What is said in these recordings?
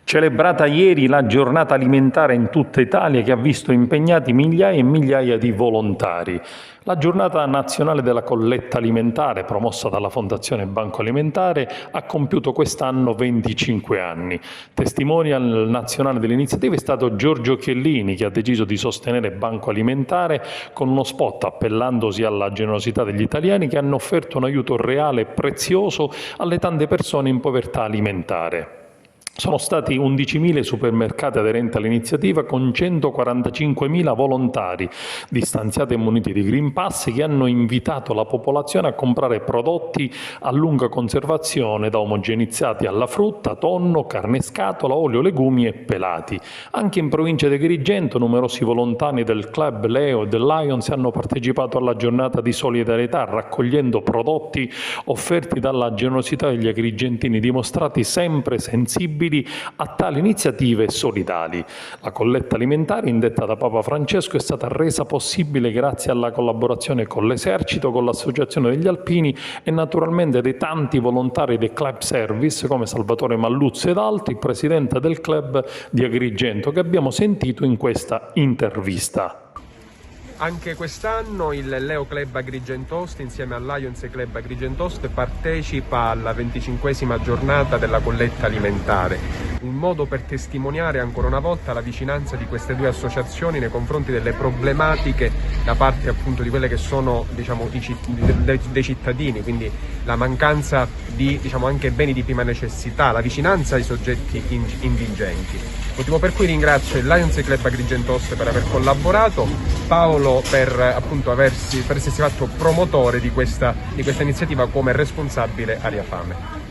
Celebrata ieri la giornata alimentare in tutta Italia che ha visto impegnati migliaia e migliaia di volontari. La giornata nazionale della colletta alimentare, promossa dalla Fondazione Banco Alimentare, ha compiuto quest'anno 25 anni. Testimonial nazionale dell'iniziativa è stato Giorgio Chiellini, che ha deciso di sostenere Banco Alimentare con uno spot appellandosi alla generosità degli italiani che hanno offerto un aiuto reale e prezioso alle tante persone in povertà alimentare. Sono stati 11.000 i supermercati aderenti all'iniziativa con 145.000 volontari distanziati e muniti di Green Pass che hanno invitato la popolazione a comprare prodotti a lunga conservazione da omogenizzati alla frutta, tonno, carne scatola, olio, legumi e pelati. Anche in provincia di Agrigento numerosi volontari del Club Leo e del Lions hanno partecipato alla giornata di solidarietà raccogliendo prodotti offerti dalla generosità degli agrigentini dimostrati sempre sensibili a tali iniziative solidali. La colletta alimentare indetta da Papa Francesco è stata resa possibile grazie alla collaborazione con l'Esercito, con l'Associazione degli Alpini e naturalmente dei tanti volontari del Club Service come Salvatore Malluzzo ed altri, presidente del club di Agrigento, che abbiamo sentito in questa intervista. Anche quest'anno il Leo Club Agrigento-Oste insieme al Lions Club Agrigento-Oste partecipa alla 25esima giornata della colletta alimentare, un modo per testimoniare ancora una volta la vicinanza di queste due associazioni nei confronti delle problematiche da parte appunto di quelle che sono dei cittadini, quindi la mancanza di anche beni di prima necessità, la vicinanza ai soggetti indigenti. Motivo per cui ringrazio il Lions Club Agrigento-Oste per aver collaborato, Paolo per appunto essersi fatto promotore di questa iniziativa come responsabile Area Fame.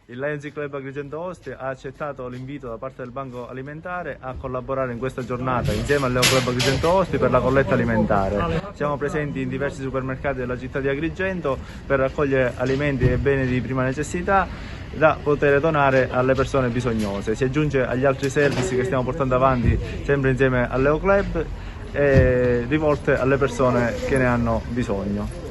Il Lions Club Agrigento-Oste ha accettato l'invito da parte del Banco Alimentare a collaborare in questa giornata insieme al Leo Club Agrigento-Oste per la colletta alimentare. Siamo presenti in diversi supermercati della città di Agrigento per raccogliere alimenti e beni di prima necessità da poter donare alle persone bisognose. Si aggiunge agli altri servizi che stiamo portando avanti sempre insieme al Leo Club e rivolte alle persone che ne hanno bisogno.